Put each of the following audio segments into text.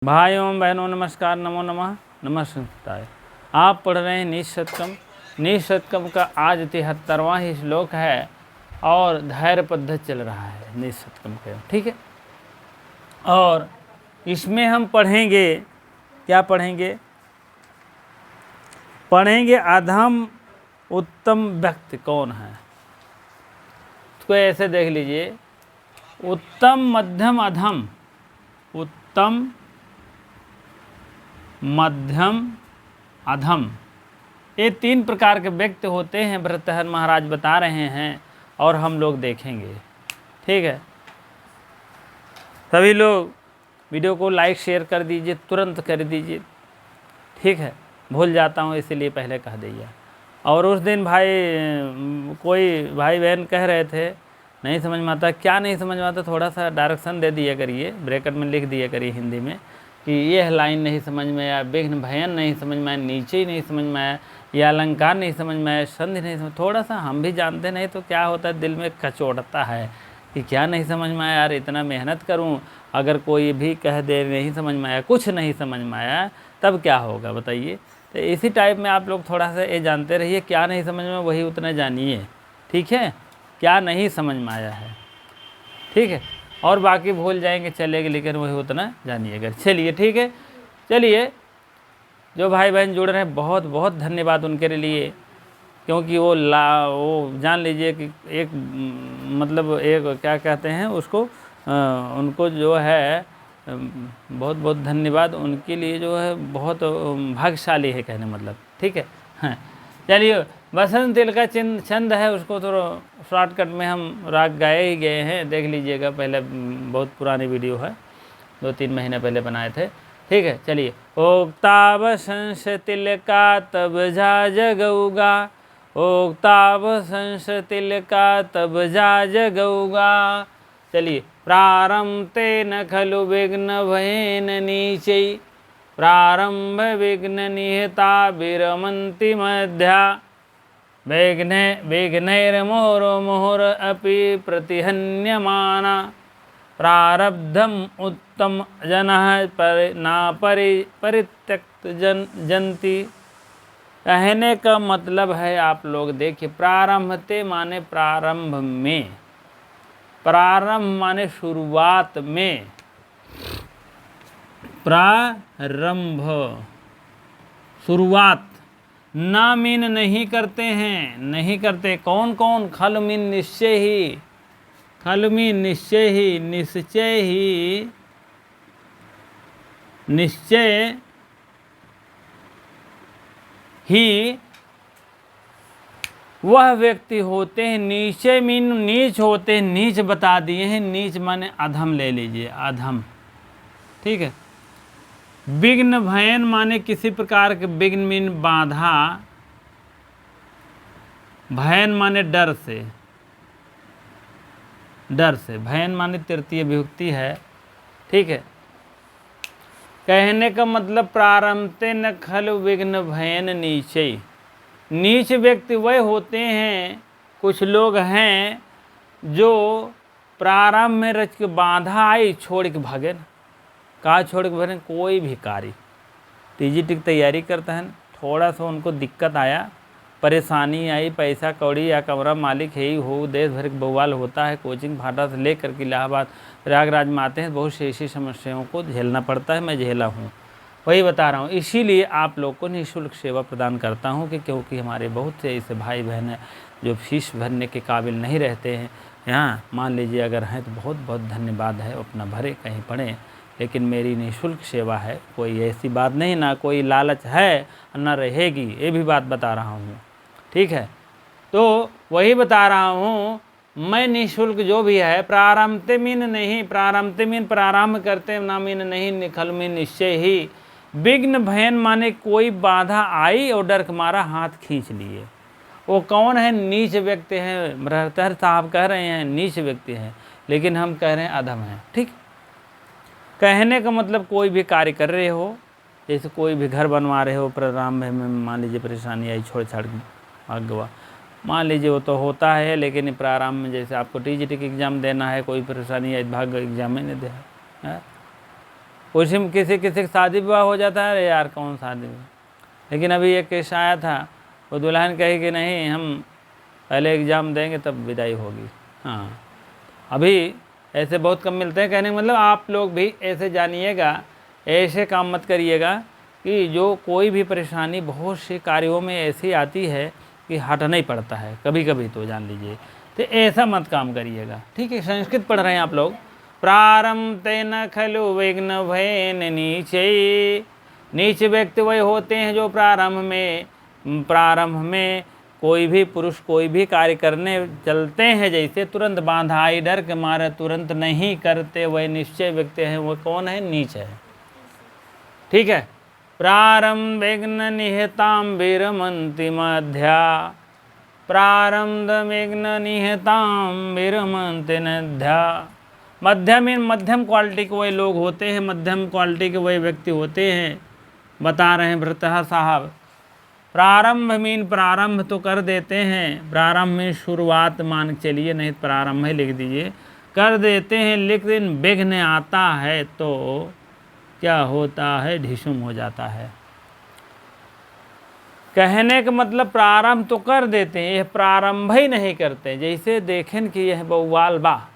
भाइयों बहनों नमस्कार, नमो नमः, नमस्कार। आप पढ़ रहे हैं नीच शतकम। नीच शतकम का आज 73वां ही श्लोक है और धैर्य पद्धति चल रहा है नीच शतकम के, ठीक है। और इसमें हम पढ़ेंगे, क्या पढ़ेंगे? पढ़ेंगे अधम उत्तम व्यक्ति कौन है। तो ऐसे देख लीजिए, उत्तम, मध्यम, अधम। उत्तम, मध्यम, अधम, ये तीन प्रकार के व्यक्ति होते हैं, भर्तृहरि महाराज बता रहे हैं और हम लोग देखेंगे, ठीक है। सभी लोग वीडियो को लाइक शेयर कर दीजिए, तुरंत कर दीजिए, ठीक है। भूल जाता हूँ इसीलिए पहले कह दिया। और उस दिन कोई भाई बहन कह रहे थे नहीं समझ में आता, क्या नहीं समझ में आता, थोड़ा सा डायरेक्शन दे दिया करिए, ब्रैकेट में लिख दिया करिए हिंदी में कि यह लाइन नहीं समझ में आया, विघ्न भयन नहीं समझ में आया, नीचे ही नहीं समझ में आया, या अलंकार नहीं समझ में आया, संधि नहीं समझ। थोड़ा सा हम भी जानते नहीं तो क्या होता है, दिल में कचोटता है कि क्या नहीं समझ में आया यार, इतना मेहनत करूं, अगर कोई भी कह दे नहीं समझ में आया, कुछ नहीं समझ में आया, तब क्या होगा बताइए। तो इसी टाइप में आप लोग थोड़ा सा ये जानते रहिए, क्या नहीं समझ में वही उतना जानिए, ठीक है। क्या नहीं समझ में आया है, ठीक है, और बाकी भूल जाएंगे चलेगा, लेकिन वही उतना जानिएगा। चलिए ठीक है। चलिए, जो भाई बहन जुड़ रहे हैं बहुत बहुत धन्यवाद उनके लिए, क्योंकि वो जान लीजिए कि एक मतलब एक क्या कहते हैं उसको, उनको जो है बहुत बहुत धन्यवाद उनके लिए, जो है बहुत भाग्यशाली है कहने मतलब, ठीक है। हाँ चलिए, बसंत तिल का छंद है, उसको थोड़ा शॉर्टकट में हम राग गाए ही गए हैं, देख लीजिएगा। पहले बहुत पुरानी वीडियो है, 2-3 महीने पहले बनाए थे, ठीक है। चलिए, ओक्ताव संस तिल का तब जा जगऊगा, ओक्ताव संस तिल का तब जा जगऊगा। चलिए, प्रारंभ ते न खलु विघ्न भयेन नीचे, प्रारंभ विघ्न निहता विरमन्ति मध्या, विघ्नैर्मोर मोहर अपि प्रतिहन्यमाना, प्रारब्धम उत्तम जनः परित्यक्त जनति। कहने का मतलब है, आप लोग देखिए, प्रारंभते माने प्रारंभ में, प्रारंभ माने शुरुआत में, प्रारंभ शुरुआत। ना मीन नहीं करते हैं, नहीं करते। कौन कौन? खल मीन निश्चय ही, खल मीन निश्चय ही, निश्चय ही, निश्चय ही वह व्यक्ति होते हैं। नीचे मीन नीच होते हैं, नीच बता दिए हैं, नीच माने अधम ले लीजिए, अधम, ठीक है। विघ्न भयन माने किसी प्रकार के, विघ्न मीन बाधा, भयन माने डर से, डर से, भयन माने तृतीय विभक्ति है, ठीक है। कहने का मतलब, प्रारंभते न खल विघ्न भयन नीचे। नीच व्यक्ति वह होते हैं, कुछ लोग हैं जो प्रारंभ में रच के बाधा आई छोड़ के भागे। कहा छोड़ के भागे? कोई भी कार्य, टीजीटी की तैयारी करता है, थोड़ा सा उनको दिक्कत आया, परेशानी आई, पैसा कौड़ी या कमरा मालिक है ही हो, देश भर के बवाल होता है, कोचिंग भाटा से लेकर के इलाहाबाद प्रयागराज में आते हैं, बहुत सी ऐसी समस्याओं को झेलना पड़ता है। मैं झेला हूँ, वही बता रहा हूँ। इसीलिए आप लोग को निःशुल्क सेवा प्रदान करता हूँ कि क्योंकि हमारे बहुत से ऐसे भाई बहन हैं जो फीस भरने के काबिल नहीं रहते हैं। यहाँ मान लीजिए अगर हैं तो बहुत बहुत धन्यवाद है, अपना भरे कहीं पढ़ें, लेकिन मेरी निःशुल्क सेवा है, कोई ऐसी बात नहीं, ना कोई लालच है न रहेगी, ये भी बात बता रहा हूँ, ठीक है। तो वही बता रहा हूँ, मैं निःशुल्क जो भी है, प्रारंभते मीन नहीं, प्रारंभते मीन प्रारंभ करते ना मीन नहीं, निखल मीन निश्चय ही। विघ्न भयन माने कोई बाधा आई और डर के मारा हाथ खींच लिए। वो कौन है? नीच व्यक्ति हैं। भर्तृहरि साहब कह रहे हैं नीच व्यक्ति हैं, लेकिन हम कह रहे हैं अधम हैं, ठीक। कहने का मतलब, कोई भी कार्य कर रहे हो, जैसे कोई भी घर बनवा रहे हो, प्रारंभ में मान लीजिए परेशानी आई, छोड़ छाड़ भाग गवा, मान लीजिए वो तो होता है, लेकिन प्रारंभ में जैसे आपको टीजीटी की एग्ज़ाम देना है, कोई परेशानी आई, भाग एग्जाम ही नहीं दिया, उसी में किसी किसी की शादी विवाह हो जाता है, अरे यार कौन शादी विवाह। लेकिन अभी एक केस आया था, वो दुल्हन कही कि नहीं हम पहले एग्ज़ाम देंगे तब विदाई होगी। हाँ, अभी ऐसे बहुत कम मिलते हैं। कहने का मतलब आप लोग भी ऐसे जानिएगा, ऐसे काम मत करिएगा कि जो कोई भी परेशानी बहुत से कार्यों में ऐसी आती है कि हटना ही पड़ता है कभी कभी, तो जान लीजिए, तो ऐसा मत काम करिएगा। ठीक है, संस्कृत पढ़ रहे हैं आप लोग। प्रारंभते न खलु विघ्न भयन नीचे, नीच व्यक्ति वही होते हैं जो प्रारंभ में कोई भी पुरुष कोई भी कार्य करने चलते हैं, जैसे तुरंत बांधाई डर के मारे तुरंत नहीं करते, वह निश्चय व्यक्ति है, वो कौन है? नीच है। ठीक है, प्रारंभ विघ्न निहताम विरमंति मध्या, प्रारंभ विघ्न निहताम विरमंति नध्या। मध्यम क्वालिटी के वही लोग होते हैं, मध्यम क्वालिटी के वही व्यक्ति होते हैं, बता रहे हैं भृतः साहब। प्रारंभ मीन प्रारंभ तो कर देते हैं, प्रारंभ में शुरुआत मान के चलिए, नहीं प्रारंभ ही लिख दीजिए, कर देते हैं, लेकिन विघ्न आता है तो क्या होता है? ढिसुम हो जाता है। कहने का मतलब प्रारंभ तो कर देते हैं, यह प्रारंभ ही नहीं करते। जैसे देखें कि यह बउवाल बा,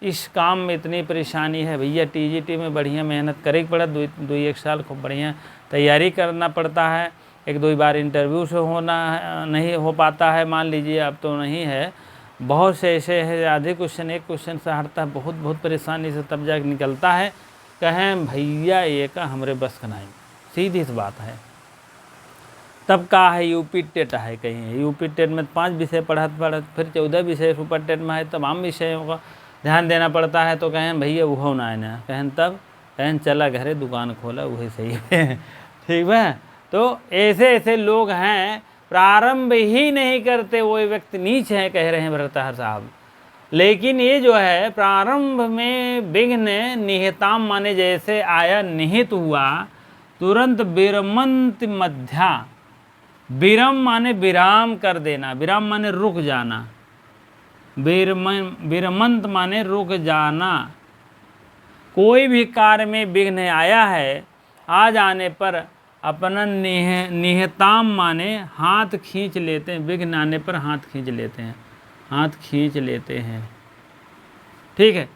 इस काम में इतनी परेशानी है भैया, टीजीटी में बढ़िया मेहनत करे पड़ा, दो एक साल खूब बढ़िया तैयारी करना पड़ता है, एक दो बार इंटरव्यू से होना नहीं हो पाता है, मान लीजिए अब तो नहीं है, बहुत से ऐसे है, आधे क्वेश्चन एक क्वेश्चन से हटता है, बहुत परेशानी से तब जाकर निकलता है। कहें भैया ये का हमरे बस का नहीं, सीधी सी बात है। तब का है यूपी टेट है, कहीं यूपी टेट में 5 विषय पढ़त फिर 14 विषय सुपर टेट में है, तमाम विषयों का ध्यान देना पड़ता है। तो कहें भैया वो ना है ना, कहें तब कहें चला घरे दुकान खोला, वही सही है। ठीक है, तो ऐसे लोग हैं, प्रारंभ ही नहीं करते, वो व्यक्ति नीच है, कह रहे हैं भृतः साहब। लेकिन ये जो है प्रारंभ में विघ्न निहिताम माने जैसे आया निहित हुआ, तुरंत विरमंत मध्या, विरम माने विराम कर देना, विराम माने रुक जाना, विरमंत माने रुक जाना। कोई भी कार्य में विघ्न आया है, आ जाने पर अपना निहताम माने हाथ खींच लेते हैं, विघ्न आने पर हाथ खींच लेते हैं, हाथ खींच लेते हैं। ठीक है,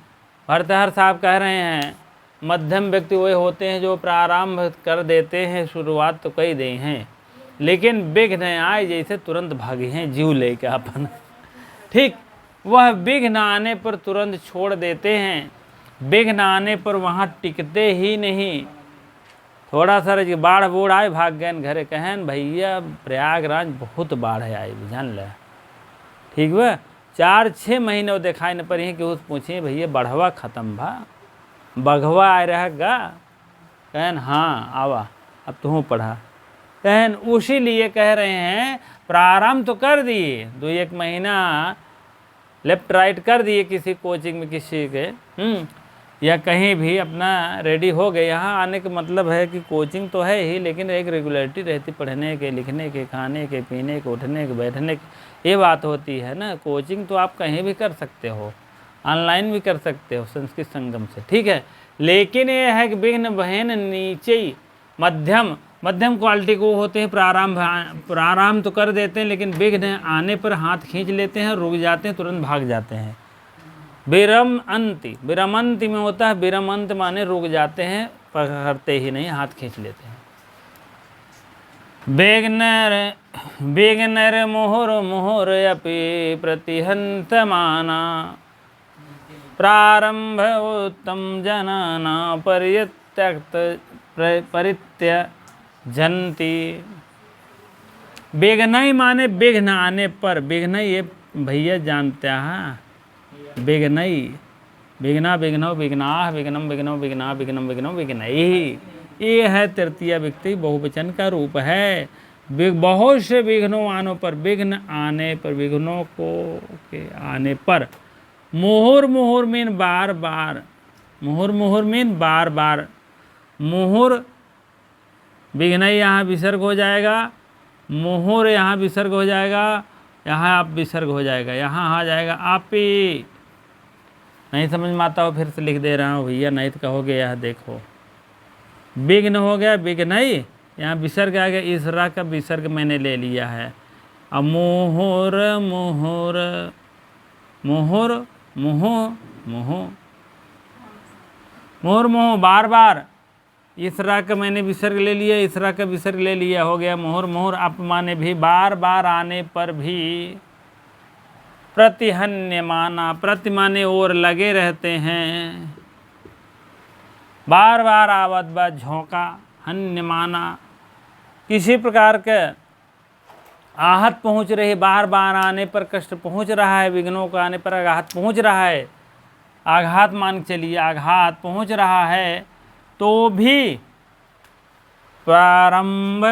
भरतहर साहब कह रहे हैं मध्यम व्यक्ति वही होते हैं जो प्रारंभ कर देते हैं, शुरुआत तो कई दे हैं, लेकिन विघ्न आए जैसे तुरंत भागे हैं जीव लेके अपन। ठीक, वह विघ्न आने पर तुरंत छोड़ देते हैं, विघ्न आने पर वहाँ टिकते ही नहीं। थोड़ा सा बाढ़ बूढ़ आए भाग गए घरे, कहन भैया प्रयागराज बहुत बाढ़ आई, जान ले। ठीक बा, 4-6 महीने दिखाई न पड़ी कि उस पूछिए भैया बढ़वा ख़त्म भा, बघवा आ रहेगा? कहन हाँ आवा, अब तुम पढ़ा। कहन उसी लिए कह रहे हैं प्रारंभ तो कर दिए, 2-1 महीना लेफ्ट राइट कर दिए किसी कोचिंग में किसी के, या कहीं भी अपना रेडी हो गए। यहाँ आने का मतलब है कि कोचिंग तो है ही, लेकिन एक रेगुलरिटी रहती पढ़ने के, लिखने के, खाने के, पीने के, उठने के, बैठने के, ये बात होती है ना। कोचिंग तो आप कहीं भी कर सकते हो, ऑनलाइन भी कर सकते हो संस्कृत संगम से, ठीक है। लेकिन ये है कि विघ्न बहन नीचे मध्यम क्वालिटी को होते हैं, प्रारंभ तो कर देते हैं, लेकिन विघ्न आने पर हाथ खींच लेते हैं, रुक जाते हैं, तुरंत भाग जाते हैं। विरमंति में होता है, विरमंत माने रुक जाते हैं, पकड़ते ही नहीं, हाथ खींच लेते हैं। विघ्नर मोहर अपि प्रतिहंत माना, प्रारंभ उत्तम जनाना परित्यजन्ति। विघ्न माने विघ्न आने पर, विघ्न ये भैया जानते हैं, विघ्ना विघ्नो विघ्नाः विघ्नम विघ्नो विघ्ना विघ्नम विघ्नो विघ्नैः, ये है तृतीय व्यक्ति बहुवचन का रूप है। बहुत से विघ्नों आने पर, विघ्न आने पर, विघ्नों को के आने पर, मुहुर मीन बार बार, मुहुर मीन बार बार, मुहुर विघ्न यहाँ विसर्ग हो जाएगा, मुहुर यहाँ विसर्ग हो जाएगा, यहाँ आप विसर्ग हो जाएगा, यहाँ आ जाएगा आपी। नहीं समझ में आता हो फिर से लिख दे रहा हूँ भैया, नहीं तो कहोगे यह देखो विघ्न हो गया, विघ्न ही, यहाँ विसर्ग आ गया, इस रा का विसर्ग मैंने ले लिया है। अब मोहर मोहर मोहर मोह मोह मोहर मोह, बार बार इस रा का मैंने विसर्ग ले लिया, इस रा का विसर्ग ले लिया, हो गया मोहर मोहर। अप माने भी, बार बार आने पर भी। प्रतिहन्य माना, प्रति माने और लगे रहते हैं, बार बार आवत बा झोंका। हन्य माना किसी प्रकार के आहत पहुँच रही, बार बार आने पर कष्ट पहुँच रहा है, विघ्नों का आने पर आघात पहुँच रहा है, आघात मान के चलिए, आघात पहुँच रहा है, तो भी प्रारंभ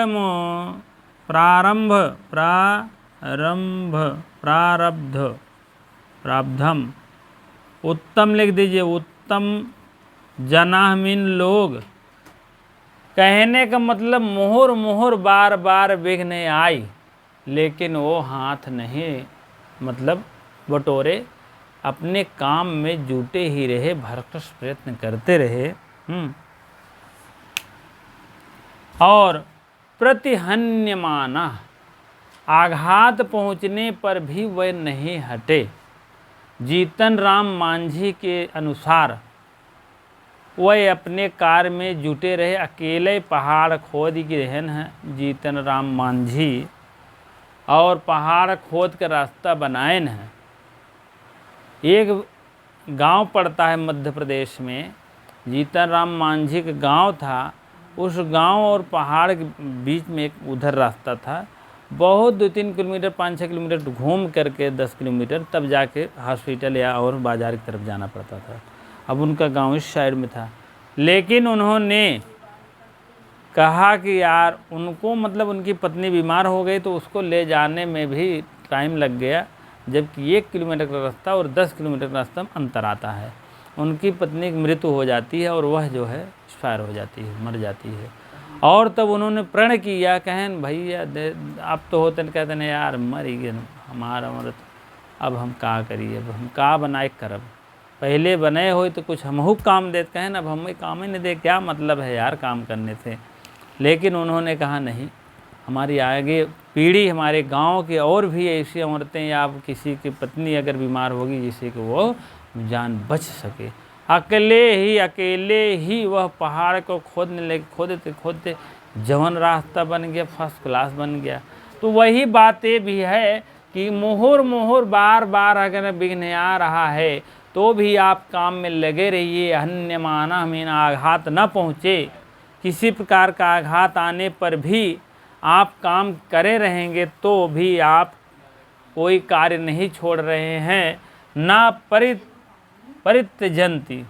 प्रारंभ प्रारंभ प्रारब्ध प्रारब्धम, उत्तम लिख दीजिए, उत्तम जना मीन लोग। कहने का मतलब मोहर मोहर बार बार विघ्न आई, लेकिन वो हाथ नहीं मतलब बटोरे, अपने काम में जुटे ही रहे, भरकस प्रयत्न करते रहे। और प्रतिहन्यमाना, आघात पहुँचने पर भी वह नहीं हटे। जीतन राम मांझी के अनुसार वह अपने कार्य में जुटे रहे, अकेले पहाड़ खोद की रहन है जीतन राम मांझी, और पहाड़ खोद का रास्ता बनाए हैं। एक गांव पड़ता है मध्य प्रदेश में, जीतन राम मांझी का गांव था, उस गांव और पहाड़ के बीच में एक उधर रास्ता था, बहुत 2-3 किलोमीटर 5-6 किलोमीटर घूम करके 10 किलोमीटर तब जाके हॉस्पिटल या और बाज़ार की तरफ जाना पड़ता था। अब उनका गांव इस साइड में था, लेकिन उन्होंने कहा कि यार उनको मतलब उनकी पत्नी बीमार हो गई, तो उसको ले जाने में भी टाइम लग गया, जबकि 1 किलोमीटर का रास्ता और 10 किलोमीटर का रास्ता में अंतर आता है। उनकी पत्नी की मृत्यु हो जाती है और वह जो है एक्सपायर हो जाती है, मर जाती है। और तब उन्होंने प्रण किया, कहें भैया अब तो होते न, कहते हैं यार मर ही गए हमारा मरत, अब हम का करिए, अब हम का बनाए करब, पहले बने हो तो कुछ हमहू काम देते, कहें अब हमें काम ही नहीं दे, क्या मतलब है यार काम करने से। लेकिन उन्होंने कहा नहीं, हमारी आगे पीढ़ी, हमारे गांव की और भी ऐसी औरतें या किसी की पत्नी अगर बीमार होगी जिससे कि वो जान बच सके। अकेले ही वह पहाड़ को खोदने लगे, खोदते खोदते जवन रास्ता बन गया, फर्स्ट क्लास बन गया। तो वही बातें भी है कि मोहर मोहर बार बार अगर विघ्न आ रहा है तो भी आप काम में लगे रहिए। अन्य माना हमें आघात न पहुँचे, किसी प्रकार का आघात आने पर भी आप काम करे रहेंगे तो भी आप कोई कार्य नहीं छोड़ रहे हैं। ना परित्यजंती,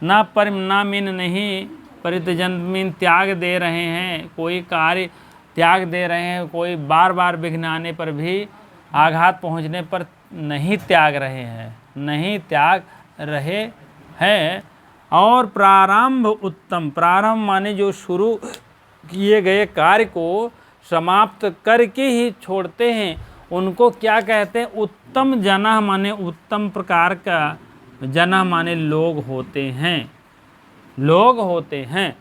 ना मीन नहीं, परित्यजन मीन त्याग दे रहे हैं, कोई कार्य त्याग दे रहे हैं, कोई बार बार विघ्न आने पर भी, आघात पहुंचने पर नहीं त्याग रहे हैं, नहीं त्याग रहे हैं। और प्रारंभ उत्तम, प्रारंभ माने जो शुरू किए गए कार्य को समाप्त करके ही छोड़ते हैं, उनको क्या कहते हैं? उत्तम जना माने उत्तम प्रकार का, जना माने लोग होते हैं, लोग होते हैं।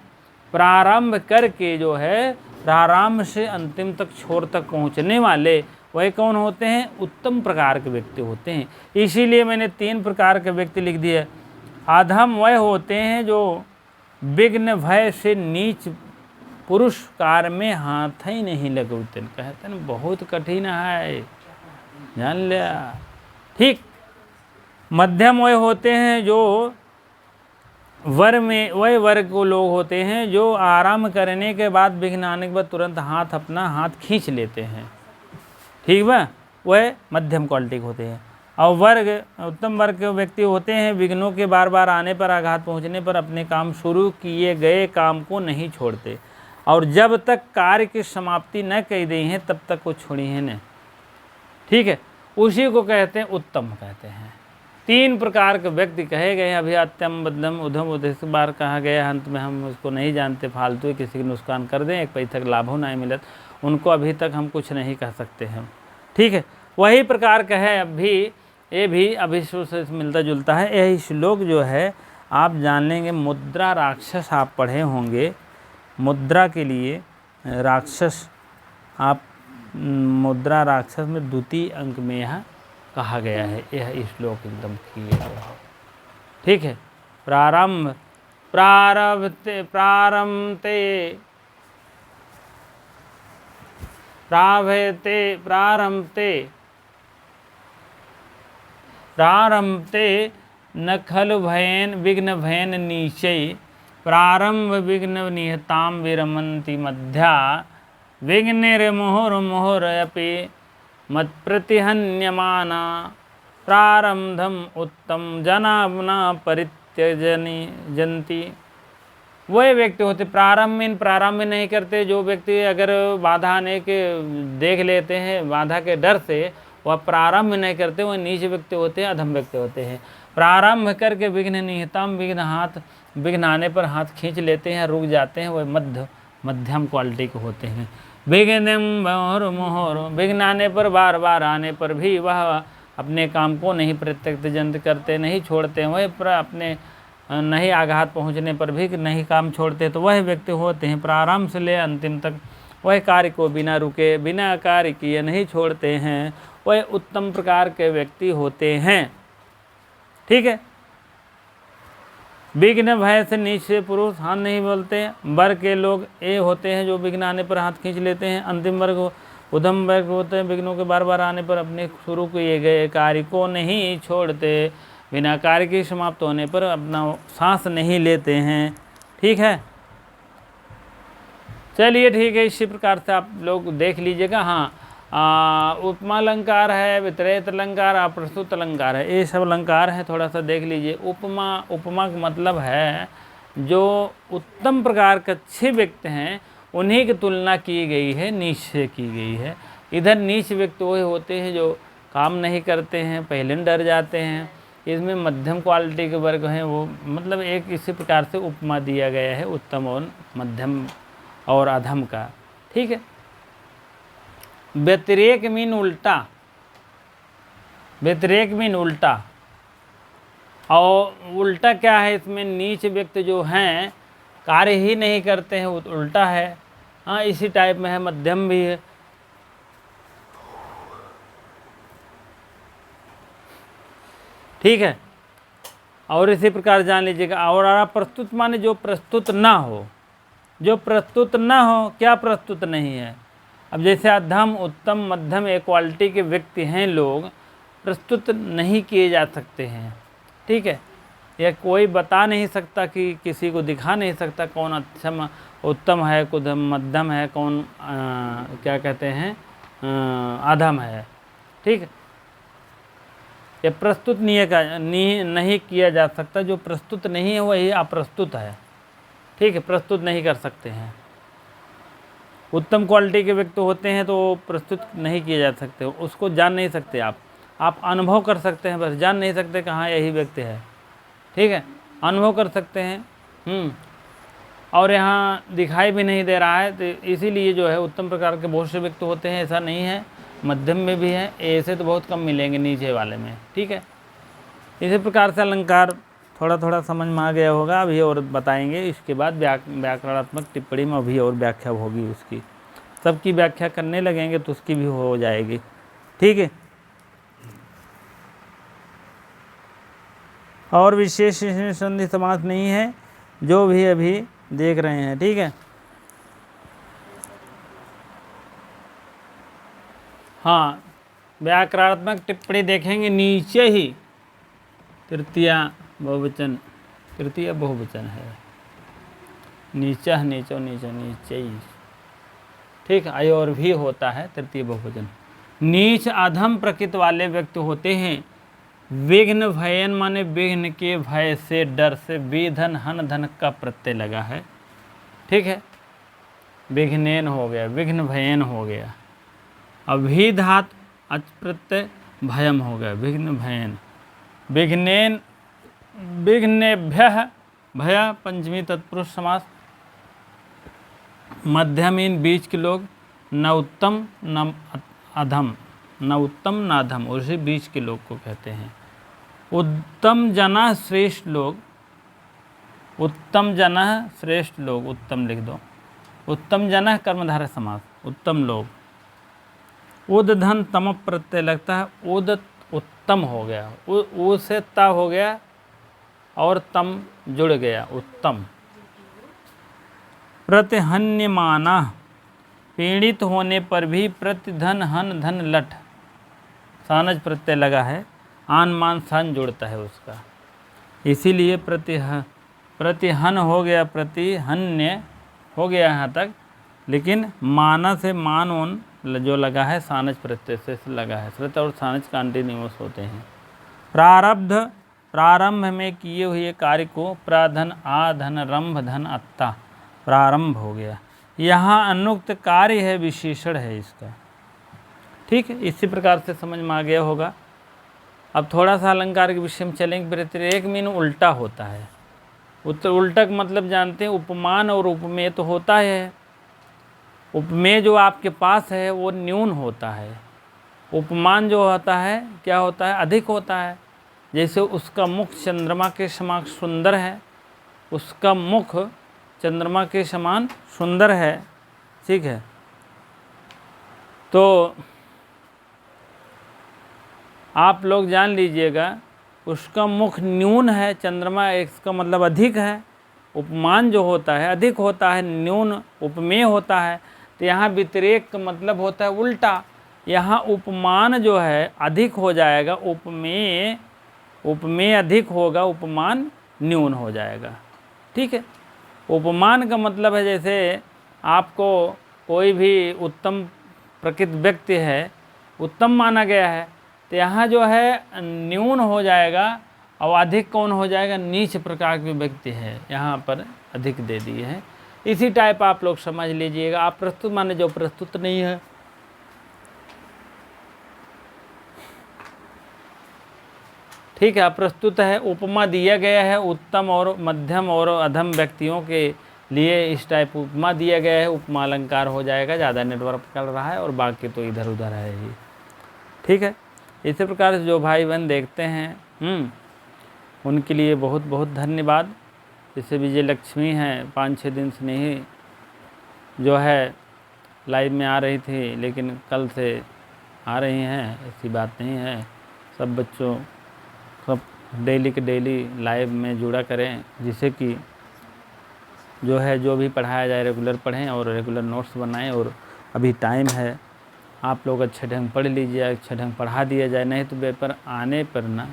प्रारंभ करके जो है प्रारंभ से अंतिम तक, छोर तक पहुंचने वाले वह कौन होते हैं? उत्तम प्रकार के व्यक्ति होते हैं। इसीलिए मैंने 3 प्रकार के व्यक्ति लिख दिए। अधम वह होते हैं जो विघ्न भय से नीच पुरुष कार्य में हाथ ही नहीं लगते, कहते हैं बहुत कठिन है, जान लिया। ठीक। मध्यम वह होते हैं जो वह वर्ग को लोग होते हैं जो आराम करने के बाद, विघ्न आने के बाद तुरंत अपना हाथ खींच लेते हैं, ठीक है, वह मध्यम क्वालिटी के होते हैं। और उत्तम वर्ग के व्यक्ति होते हैं विघ्नों के बार बार आने पर, आघात पहुंचने पर अपने काम शुरू किए गए काम को नहीं छोड़ते, और जब तक कार्य की समाप्ति न कही गई है तब तक वो छोड़ी है नहीं, ठीक है। उसी को कहते हैं उत्तम, कहते हैं। 3 प्रकार के व्यक्ति कहे गए हैं। अभी अत्यम बदम उधम उद्देश्य बार कहा गया, अंत में हम उसको नहीं जानते, फालतू किसी के नुकसान कर दें, 1 पैसा का लाभ हो नहीं मिलत, उनको अभी तक हम कुछ नहीं कह सकते हैं, ठीक है। वही प्रकार का है अभी ये भी अभी से मिलता जुलता है। यही श्लोक जो है आप जान लेंगे मुद्रा राक्षस आप पढ़े होंगे, मुद्रा के लिए राक्षस आप मुद्रा राक्षस में द्वितीय अंक में यह कहा गया है, यह श्लोक एकदम क्लियर है। ठीक है, प्रारंभ प्रारभते प्रारंभते प्राभते प्रारंभते प्रारंभते न खलु भयेन विघ्न भयेन नीचै प्रारंभ विघ्न निहताम विरमन्ति मध्या विघ्निर्मुहुर्मुहुरपि मत्प्रतिहन्यमाना प्रारंधम उत्तम जना न परित्यजनी जंती। वह व्यक्ति होते प्रारंभ नहीं करते, जो व्यक्ति अगर बाधा आने के देख लेते हैं बाधा के डर से वह प्रारंभ नहीं करते, वह नीच व्यक्ति होते हैं, अधम व्यक्ति होते हैं। प्रारंभ करके विघ्न निहतम विघ्न आने पर हाथ खींच लेते हैं, रुक जाते हैं, वह मध्यम क्वालिटी के होते हैं। विघ्नम मोहर विघ्न आने पर बार बार आने पर भी वह अपने काम को नहीं प्रत्यक्ष करते, नहीं छोड़ते, वह अपने नहीं आघात पहुंचने पर भी नहीं काम छोड़ते, तो वह व्यक्ति होते हैं प्रारंभ से ले अंतिम तक वह कार्य को बिना रुके बिना कार्य किए नहीं छोड़ते हैं, वह उत्तम प्रकार के व्यक्ति होते हैं। ठीक है, विघ्न भय से नीचे पुरुष हाथ नहीं बोलते। वर्ग के लोग ये होते हैं जो विघ्न आने पर हाथ खींच लेते हैं। अंतिम वर्ग उधम वर्ग होते हैं, विघ्नों के बार बार आने पर अपने शुरू किए गए कार्य को नहीं छोड़ते, बिना कार्य के समाप्त होने पर अपना सांस नहीं लेते हैं। ठीक है, चलिए ठीक है, इसी प्रकार से आप लोग देख लीजिएगा। हाँ, उपमा अलंकार है, वितरेत अलंकार, अप्रस्तुत अलंकार है, ये सब अलंकार है, थोड़ा सा देख लीजिए। उपमा का मतलब है जो उत्तम प्रकार के अच्छे व्यक्ति हैं उन्हीं की तुलना की गई है, नीच से की गई है। इधर नीच व्यक्ति वही होते हैं जो काम नहीं करते हैं, पहले डर जाते हैं। इसमें मध्यम क्वालिटी के वर्ग हैं, वो मतलब एक इसी प्रकार से उपमा दिया गया है उत्तम और मध्यम और अधम का। ठीक है, व्यतिरेक मीन उल्टा, व्यतिरेक मीन उल्टा, और उल्टा क्या है इसमें, नीच व्यक्ति जो हैं कार्य ही नहीं करते हैं, वो उल्टा है। हाँ, इसी टाइप में है, मध्यम भी है। ठीक है, और इसी प्रकार जान लीजिएगा। और अप्रस्तुत माने जो प्रस्तुत ना हो, जो प्रस्तुत ना हो, क्या प्रस्तुत नहीं है। अब जैसे अधम उत्तम मध्यम एक क्वालिटी के व्यक्ति हैं, लोग प्रस्तुत नहीं किए जा सकते हैं। ठीक है, यह कोई बता नहीं सकता कि किसी को दिखा नहीं सकता कौन अच्छा उत्तम है, कौन मध्यम है, कौन क्या कहते हैं अधम है। ठीक है, ये प्रस्तुत नहीं किया जा सकता। जो प्रस्तुत नहीं है वही अप्रस्तुत है। ठीक है, प्रस्तुत नहीं कर सकते हैं। उत्तम क्वालिटी के व्यक्ति होते हैं तो प्रस्तुत नहीं किए जा सकते, उसको जान नहीं सकते आप अनुभव कर सकते हैं, बस जान नहीं सकते कहाँ यही व्यक्ति है। ठीक है, अनुभव कर सकते हैं। और यहाँ दिखाई भी नहीं दे रहा है, तो इसीलिए जो है उत्तम प्रकार के बहुत से व्यक्ति होते हैं, ऐसा नहीं है। मध्यम में भी है, ऐसे तो बहुत कम मिलेंगे नीचे वाले में। ठीक है, इसी प्रकार से अलंकार थोड़ा थोड़ा समझ में आ गया होगा। अभी और बताएंगे, इसके बाद व्याकरणात्मक टिप्पणी में अभी और व्याख्या होगी उसकी, सबकी व्याख्या करने लगेंगे तो उसकी भी हो जाएगी। ठीक है, और विशेष संधि समास नहीं है, जो भी अभी देख रहे हैं। ठीक है, हाँ, व्याकरणात्मक टिप्पणी देखेंगे नीचे ही तृतीया बहुवचन, तृतीय बहुवचन है, नीचा नीचो नीचो नीचे ही। ठीक है, और भी होता है तृतीय बहुवचन। नीच अधम प्रकृति वाले व्यक्ति होते हैं। विघ्न भयन माने विघ्न के भय से, डर से, विधन हन धन का प्रत्यय लगा है। ठीक है, विघ्नेन हो गया, विघ्न भयन हो गया। अभिधात अच प्रत्यय भयम हो गया, विघ्न भयन। विघ्नेन विघ्नेभ्यः भय पंचमी तत्पुरुष समास। मध्यमीन बीच के लोग, न उत्तम न अधम, न उत्तम न अधम, उसी बीच के लोग को कहते हैं। उत्तम जना श्रेष्ठ लोग, उत्तम जनः श्रेष्ठ लोग, उत्तम लिख दो। उत्तम जनः कर्मधारय समास, उत्तम लोग। उद धन तम प्रत्यय लगता है, उद उत्तम हो गया, उ से ता हो गया और तम जुड़ गया, उत्तम। प्रतिहन्यमाना, पीड़ित होने पर भी प्रतिधन हन धन लठ, सानज प्रत्यय लगा है, आन मान सन जुड़ता है उसका, इसीलिए प्रतिहन हो गया, प्रतिहन्य हो गया यहाँ तक, लेकिन माना से मान ओन जो लगा है सानज प्रत्यय से लगा है। श्रुत और सानज कंटिन्यूअस होते हैं। प्रारब्ध, प्रारंभ में किए हुए कार्य को प्राधन आधन रंभ धन अत्ता, प्रारंभ हो गया। यहाँ अनुक्त कार्य है, विशेषण है इसका। ठीक है, इसी प्रकार से समझ में आ गया होगा। अब थोड़ा सा अलंकार के विषय में चलेंगे। एक मीन उल्टा होता है। उल्टा का मतलब जानते हैं, उपमान और उपमेय तो होता है। उपमेय जो आपके पास है वो न्यून होता है, उपमान जो होता है क्या होता है, अधिक होता है। जैसे उसका मुख चंद्रमा के समान सुंदर है, उसका मुख चंद्रमा के समान सुंदर है। ठीक है, तो आप लोग जान लीजिएगा, उसका मुख न्यून है, चंद्रमा इसका मतलब अधिक है। उपमान जो होता है अधिक होता है, न्यून उपमेय होता है। तो यहाँ व्यतिरेक का मतलब होता है उल्टा। यहाँ उपमान जो है अधिक हो जाएगा, उपमेय अधिक होगा, उपमान न्यून हो जाएगा। ठीक है, उपमान का मतलब है जैसे आपको कोई भी उत्तम प्रकृत व्यक्ति है, उत्तम माना गया है, तो यहाँ जो है न्यून हो जाएगा और अधिक कौन हो जाएगा, नीच प्रकार के व्यक्ति है, यहाँ पर अधिक दे दिए हैं। इसी टाइप आप लोग समझ लीजिएगा। आप प्रस्तुत माने जो प्रस्तुत नहीं है। ठीक है, अप्रस्तुत है, उपमा दिया गया है उत्तम और मध्यम और अधम व्यक्तियों के लिए, इस टाइप उपमा दिया गया है, उपमा अलंकार हो जाएगा। ज़्यादा नेटवर्क कर रहा है और बाकी तो इधर उधर है ही। ठीक है, इसी प्रकार से जो भाई बहन देखते हैं उनके लिए बहुत बहुत धन्यवाद। जैसे विजय लक्ष्मी हैं, 5-6 दिन से नहीं जो है लाइव में आ रही थी, लेकिन कल से आ रही हैं, ऐसी बात नहीं है। सब बच्चों सब डेली के डेली लाइव में जुड़ा करें, जिससे कि जो है जो भी पढ़ाया जाए रेगुलर पढ़ें और रेगुलर नोट्स बनाएं। और अभी टाइम है, आप लोग अच्छे ढंग पढ़ लीजिए, अच्छे ढंग पढ़ा दिया जाए, नहीं तो पेपर आने पर ना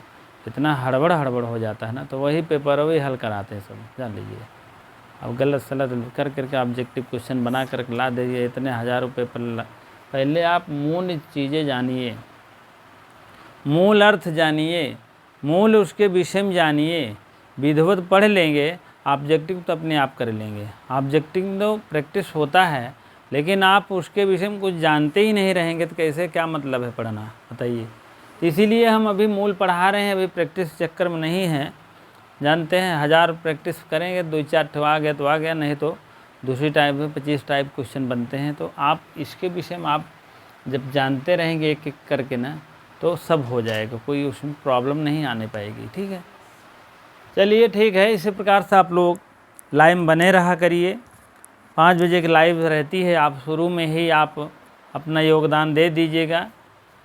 इतना हड़बड़ हो जाता है ना, तो वही पेपर वही हल कराते हैं सब, जान लीजिए। अब गलत सलत कर करके ऑब्जेक्टिव क्वेश्चन बना करके ला दीजिए, इतने हज़ारों पेपर। पहले आप मूल चीज़ें जानिए, मूल अर्थ जानिए, मूल उसके विषय में जानिए। विधिवत पढ़ लेंगे, ऑब्जेक्टिव तो अपने आप कर लेंगे। ऑब्जेक्टिव तो प्रैक्टिस होता है, लेकिन आप उसके विषय में कुछ जानते ही नहीं रहेंगे तो कैसे, क्या मतलब है पढ़ना, बताइए। इसीलिए हम अभी मूल पढ़ा रहे हैं, अभी प्रैक्टिस चक्कर में नहीं है। जानते हैं 1000 प्रैक्टिस करेंगे, 2-4 ठो आ गया तो आ गया, नहीं तो दूसरी टाइप में 25 टाइप क्वेश्चन बनते हैं। तो आप इसके विषय में आप जब जानते रहेंगे एक एक करके ना, तो सब हो जाएगा, कोई उसमें प्रॉब्लम नहीं आने पाएगी। ठीक है, चलिए ठीक है। इसी प्रकार से आप लोग लाइव बने रहा करिए। 5 बजे की लाइव रहती है, आप शुरू में ही आप अपना योगदान दे दीजिएगा।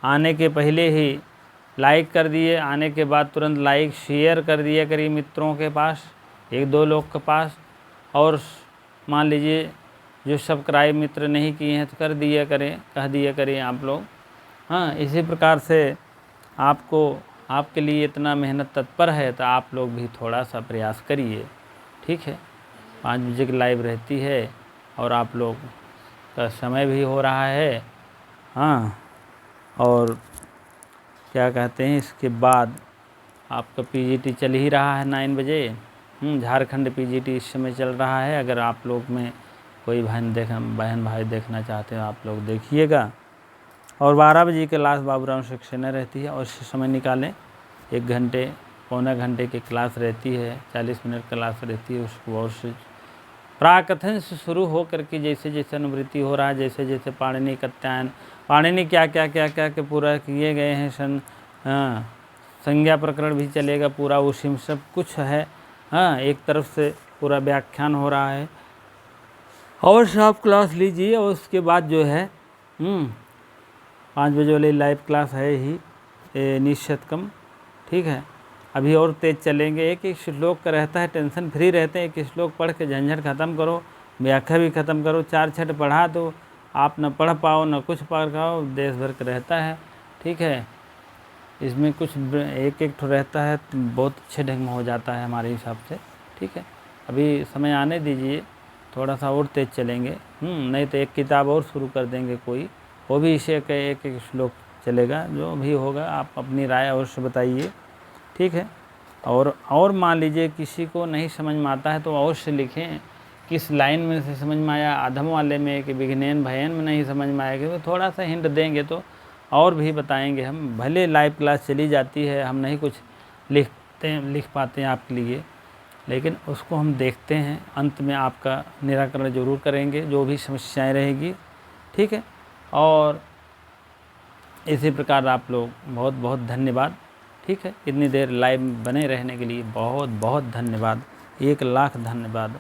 आने के पहले ही लाइक कर दिए, आने के बाद तुरंत लाइक शेयर कर दिया करिए मित्रों के पास, 1-2 लोग के पास। और मान लीजिए जो सब्सक्राइब मित्र नहीं किए हैं तो कर दिया करें, कह दिया करें आप लोग। हाँ, इसी प्रकार से आपको, आपके लिए इतना मेहनत तत्पर है तो आप लोग भी थोड़ा सा प्रयास करिए। ठीक है, 5 बजे की लाइव रहती है और आप लोग का समय भी हो रहा है। हाँ, और क्या कहते हैं, इसके बाद आपका पीजीटी चल ही रहा है 9 बजे। झारखंड पीजीटी इस समय चल रहा है। अगर आप लोग में कोई बहन भाई देखना चाहते हो, आप लोग देखिएगा। और 12 बजे क्लास बाबूराम सेक्शन रहती है, और इस समय निकालें 1 घंटे पौना घंटे की क्लास रहती है, 40 मिनट क्लास रहती है। उसको और से प्राकथन से शुरू हो करके जैसे जैसे अनुवृत्ति हो रहा है, जैसे जैसे पाणिनि कात्यायन, पाणिनि क्या के पूरा किए गए हैं। संज्ञा प्रकरण भी चलेगा पूरा, उसी में सब कुछ है। हाँ, एक तरफ से पूरा व्याख्यान हो रहा है। अवश्य आप क्लास लीजिए और उसके बाद जो है 5 बजे वाली लाइव क्लास है ही निश्चितकम, ठीक है। अभी और तेज़ चलेंगे, एक एक श्लोक का रहता है, टेंशन फ्री रहते हैं। एक श्लोक पढ़ के झंझट ख़त्म करो, व्याख्या भी ख़त्म करो, 4 छठ पढ़ा दो, आप न पढ़ पाओ न कुछ पढ़ पाओ, देश भर का रहता है, ठीक है। इसमें कुछ एक एक ठो रहता है तो बहुत अच्छे ढंग में हो जाता है हमारे हिसाब से, ठीक है। अभी समय आने दीजिए, थोड़ा सा और तेज़ चलेंगे, नहीं तो एक किताब और शुरू कर देंगे कोई, वो भी इसे एक एक श्लोक चलेगा। जो भी होगा आप अपनी राय अवश्य बताइए, ठीक है। और मान लीजिए किसी को नहीं समझ में आता है तो अवश्य लिखें किस लाइन में से समझ में आया, आधम वाले में कि विघ्नेन भयन में नहीं समझ में आएगा, तो थोड़ा सा हिंट देंगे तो और भी बताएंगे हम। भले लाइव क्लास चली जाती है, हम नहीं कुछ लिख पाते हैं आपके लिए, लेकिन उसको हम देखते हैं, अंत में आपका निराकरण ज़रूर करेंगे जो भी समस्याएं रहेगी, ठीक है। और इसी प्रकार आप लोग बहुत बहुत धन्यवाद, ठीक है। इतनी देर लाइव बने रहने के लिए बहुत बहुत धन्यवाद, 1 लाख धन्यवाद।